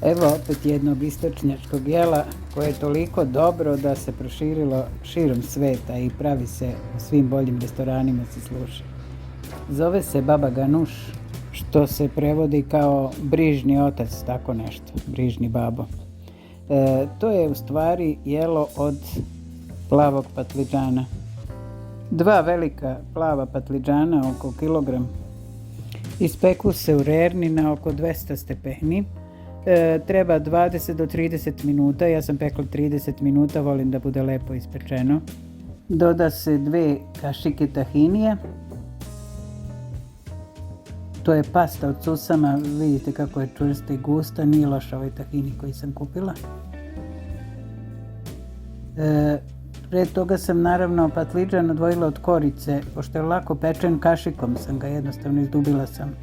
Evo opet jednog istočnjačkog jela koje je toliko dobro da se proširilo širom sveta i pravi se u svim boljim restoranima se sluša. Zove se baba ganuš, što se prevodi kao brižni otac, tako nešto, brižni babo. To je u stvari jelo od plavog patliđana. 2 velika plava patliđana, oko kilogram, ispeku se u rerni na oko 200 stepeni. Treba 20 do 30 minuta, ja sam pekla 30 minuta, volim da bude lepo ispečeno. Doda se 2 kašike tahinije. To je pasta od susama, vidite kako je čvrsta i gusta, nije loš ovaj tahini koji sam kupila. Pre toga sam naravno patliđan odvojila od korice, pošto je lako pečen, kašikom sam ga jednostavno izdubila sam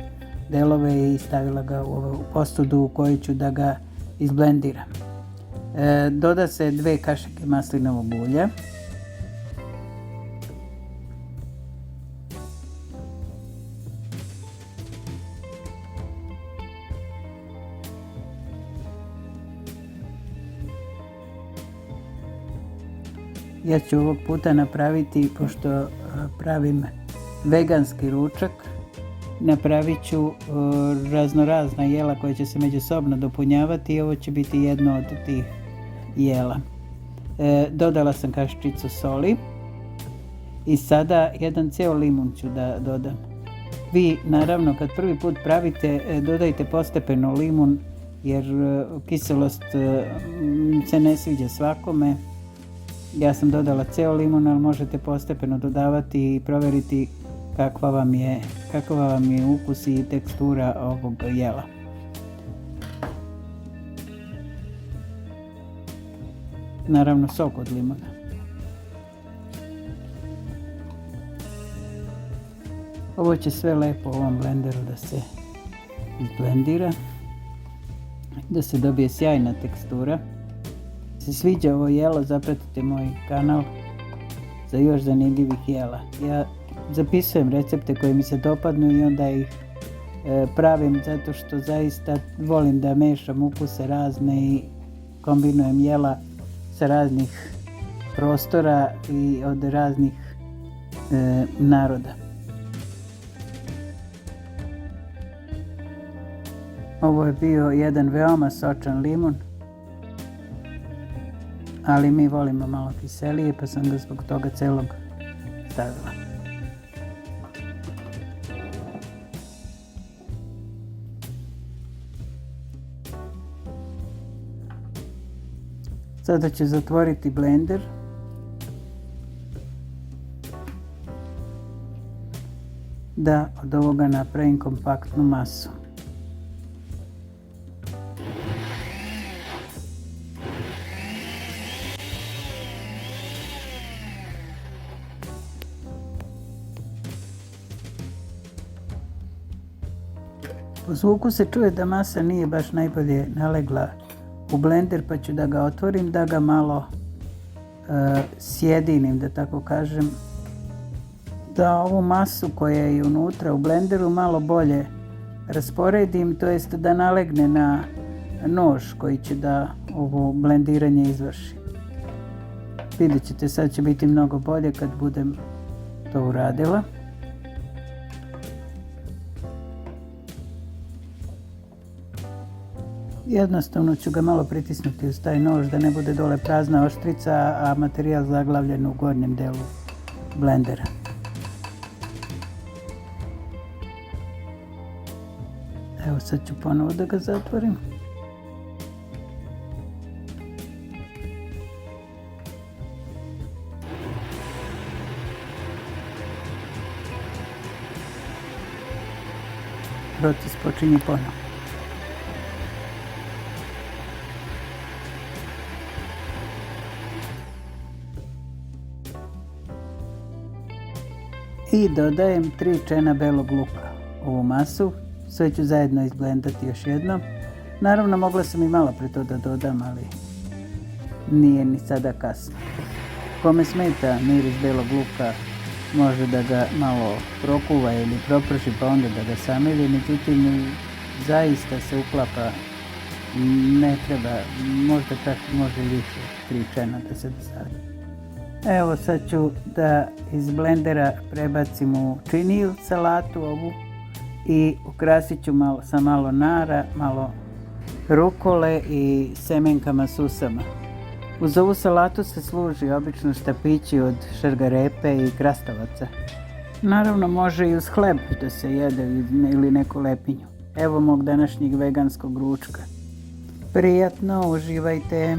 delove i stavila ga u posudu u kojoj ću da ga izblendiram. Doda se 2 kašike maslinovog ulja. Ja ću ovog puta napraviti, pošto pravim veganski ručak, napravit ću raznorazna jela koja će se međusobno dopunjavati i ovo će biti jedno od tih jela. Dodala sam kašičicu soli i sada jedan ceo limun ću da dodam. Vi naravno kad prvi put pravite dodajte postepeno limun jer kiselost se ne sviđa svakome. Ja sam dodala ceo limun, ali možete postepeno dodavati i provjeriti kakva vam je ukus i tekstura ovog jela. Naravno sok od limuna. Ovo će sve lepo u ovom blenderu da se izblendira, da se dobije sjajna tekstura. Se sviđa ovo jelo, zapratite moj kanal za još zanimljivih jela. Ja zapisujem recepte koji mi se dopadnu i onda ih pravim zato što zaista volim da mešam ukuse razne i kombinujem jela sa raznih prostora i od raznih naroda. Ovo je bio jedan veoma sočan limun, ali mi volimo malo kiselije pa sam ga zbog toga celog stavila. Sada ću zatvoriti blender. Da od ovoga napravim kompaktnu masu. Po zvuku se čuje da masa nije baš najbolje nalegla u blender, pa ću da ga otvorim, da ga malo sjedinim, da tako kažem, da ovu masu koja je unutra u blenderu malo bolje rasporedim, to jest da nalegne na nož koji će da ovo blendiranje izvrši. Vidjet ćete, sad će biti mnogo bolje kad budem to uradila. Jednostavno ću ga malo pritisnuti uz taj nož da ne bude dole prazna oštrica, a materijal zaglavljen u gornjem delu blendera. Evo sad ću ponovo da ga zatvorim. Proces počinje ponovo. I dodajem 3 čena belog luka u ovu masu. Sve ću zajedno izblendati još jednom. Naravno mogla sam i malo pre to da dodam, ali nije ni sada kasno. Kome smeta miris belog luka može da ga malo prokuva ili proprši pa onda da ga samiri, međutim zaista se uklapa ne treba, možda čak može više tričana da se dosadi. Evo sad ću da iz blendera prebacim u činiju salatu ovu i ukrasit ću sa malo nara, malo rukole i semenkama susama. Uz ovu salatu se služi obično štapići od šargarepe i krastavaca. Naravno može i uz hleb da se jede ili neku lepinju. Evo mog današnjeg veganskog ručka. Prijatno, uživajte!